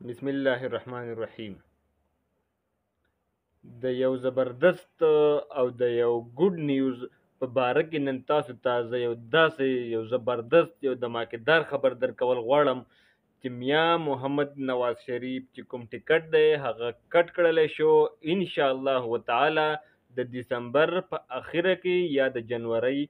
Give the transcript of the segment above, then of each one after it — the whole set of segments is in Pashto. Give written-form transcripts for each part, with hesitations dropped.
بسم الله الرحمن الرحیم. د یو زبردست او د یو ګډ نیوز په باره کې نن تاسو ته زه یو زبردست یو دماکدار خبر درکول غواړم چې میا محمد نواز شریف چې کوم ټیکټ دی هغه کټ کړلی شو. ان شاء الله وتعالی د دسمبر په اخره کې یا د جنورۍ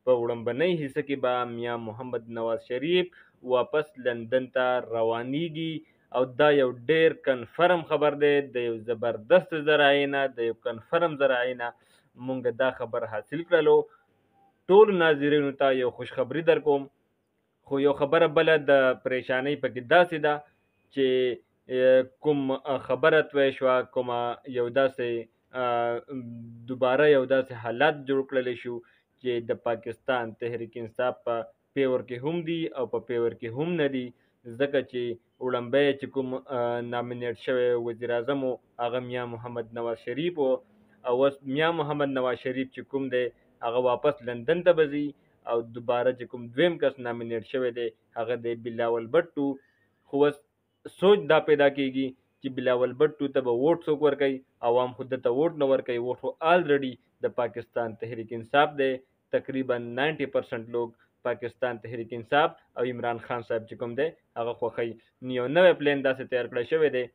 په وړاندنۍ حصه کې به میا محمد نواز شریف واپس لندن ته روانیږي او دا یو ډیر کنفرم خبر دی د یو زبردست ذرایع نه د یو کنفرم ذرایع نه مونږ دا خبر حاصل کړلو. ټول ناظرینو ته یو خوشخبری در کوم، خو یو خبره بله د پریشانۍ پکې داسې ده چې کوم خبره توی شوه، کومه یو داسې دوباره یو داسې حالات جوړ کړلی شو چې د پاکستان تحریک انصاف په پیور کې هم دي او په پیور کې هم نه دي، ځکه چې وړاندې چې کوم نامینیټ شوی وزیر اعظم و هغه میا محمد نواز شریف و، او اوس میا محمد نواز شریف چې کوم دی هغه واپس لندن ته به ځي، او دوباره چې کوم دویم کس نامینیټ شوی دی هغه دی بلاول بټو. خو اوس سوچ دا پیدا کیږي چې بلاول بټو ته به ووټ څوک ورکوي. عوام خو دته ووټ نه ورکوي، ووټ خو آلریډي د پاکستان تحریک انصاف دی. تقریبا 90% لوگ پاکستان تحریک انصاف او عمران خان صاحب چې کوم دی هغه خوښوي. یو نوی پلان داسې تیار کړی شوی دی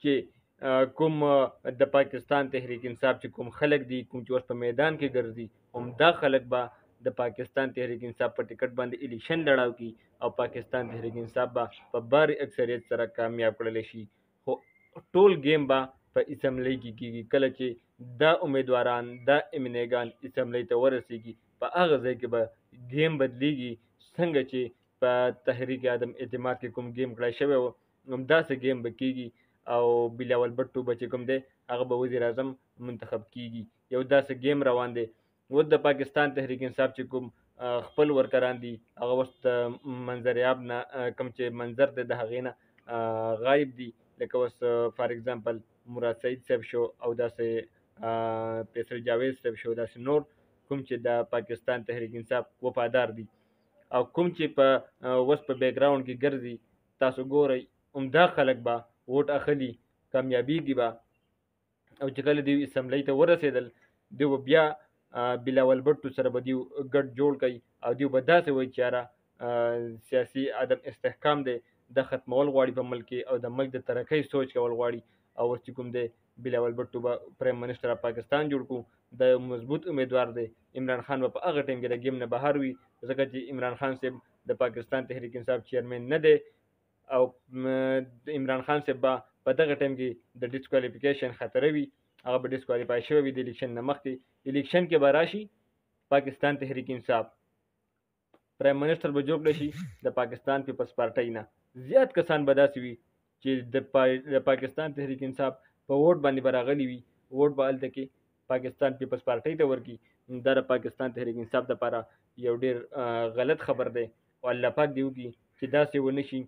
چې کوم د پاکستان تحریک انصاف چې کوم خلک دي، کوم چې اوس په میدان کې ګرځي، همدا خلک به د پاکستان تحریک انصاف په ټیکټ باندې الیکشن لړاو کی او پاکستان تحریک انصاف به په بار اکثریت سره کامیاب کړلی شي. خو ټول گیم به په اسمبلی کې کیږي. کله چې دا امیدواران دا امنیګان اسمبلی ته ورسیږي په هغه ځای کې به گیم بدلیږي. څنګه چې په تحریک عدم اعتماد کې کوم گیم کړی شوی و همداسې گیم به کیږي او بلاول بټو به چې کوم دی هغه به وزیر اعظم منتخب کیږي. یو داسې گیم روان دی. اوس د پاکستان تحریک انصاف چې کوم خپل ورکران دي هغه اوس د منظریاب نه کوم چې منظر دی د هغې نه غایب دي، لکه اوس فار ایگزامپل مراد سعید صاحب شو او داسې فیصل جاوید صاحب شو، داسې نور کوم چې د پاکستان تحریک انصاف وفادار دي او کوم چې په اوس په بیک ګراوند کې ګرځي، تاسو ګورئ همدا خلک به ووټ اخلي، کامیابیږي به. او چې کله دوی اسمبلی ته ورسېدل دوی به بیا بلاول بټو سره به دوی ګډ جوړ کوي او دوی به داسې وایي چې یاره سیاسي عدم استحکام دی، د ختمول غواړي په ملک کې او د ملک د ترقۍ سوچ کول غواړي. او اوس چې کوم دی بلاول بټو به پرایم منسټر اف پاکستان جوړ کړو. د یو مضبوط امیدوار دی. عمران خان به په هغه ټیم کې د گیم نه بهر وي، ځکه چې عمران خان صاحب د پاکستان تحریک انصاف چیرمن نه دی او عمران خان صاحب به په دغه ټیم کې د ډسکوالیفیکیشن خطره وي، هغه به ډسکوالیفای شوی وي د الیکشن نه مخکې. الیکشن کې به راشي پاکستان تحریک انصاف، پرایم منسټر به جوړ کړی شي د پاکستان پیپلز پارټۍ نه. زیات کسان به داسې وي چې د پاکستان تحریک انصاف په ووټ باندې به راغلي وي، ووټ به هلته کې پاکستان پیپلز پارټۍ ته ورکړي. دا د پاکستان تحریک انصاف دپاره یو ډېر غلط خبر دی او الله پاک دې وکړي چې داسې ونه شي.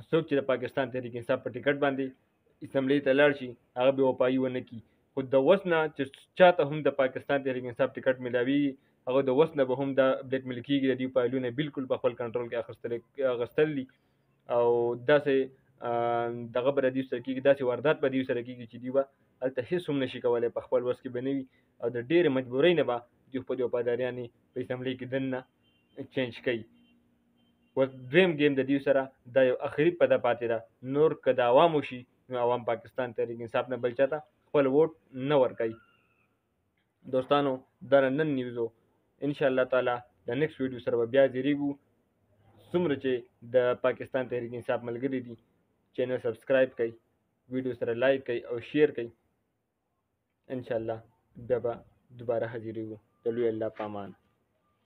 څوک چې د پاکستان تحریک انصاف په ټیکټ باندې اسمبلی ته لاړ شي هغه بې وفایي ونه کړي. خو د اوس نه چې چاته هم د پاکستان تحریک انصاف ټیکټ میلاویږي هغه د اوس نه به هم دا بلیک میل کېږي، د دوی فایلونه بالکل په خپل کنټرول کې اخیستل دي او داسې دغه به د دوی سره کېږي، داسې واردات به دوی سره کېږي چې دوی به هلته هېڅ هم نشي کولی، په خپل وس کې به نه وي او د ډېرې مجبورۍ نه به دوی خپلې وفاداریانې په اسمبلی کې دننه چینج کوي. اوس دویم گیم د دوی سره دا یو اخري پده پاتې ده. نور که د عوامو شي نو عوام پاکستان تحریک انصاف نه بل چاته خپل ووټ نه ورکوي. دوستانو دا نن نیوز و. انشاءالله تعالی د نیکسټ ویډیو سره به بیا حاضرېږو. څومره چې د پاکستان تحریک انصاف ملګري دي چینل سبسکرایب کوئ، ویډیو سره لایک کوئ او شیر کوئ. انشاءالله بیا به دوباره حاضرېږو. د لوی الله په امان.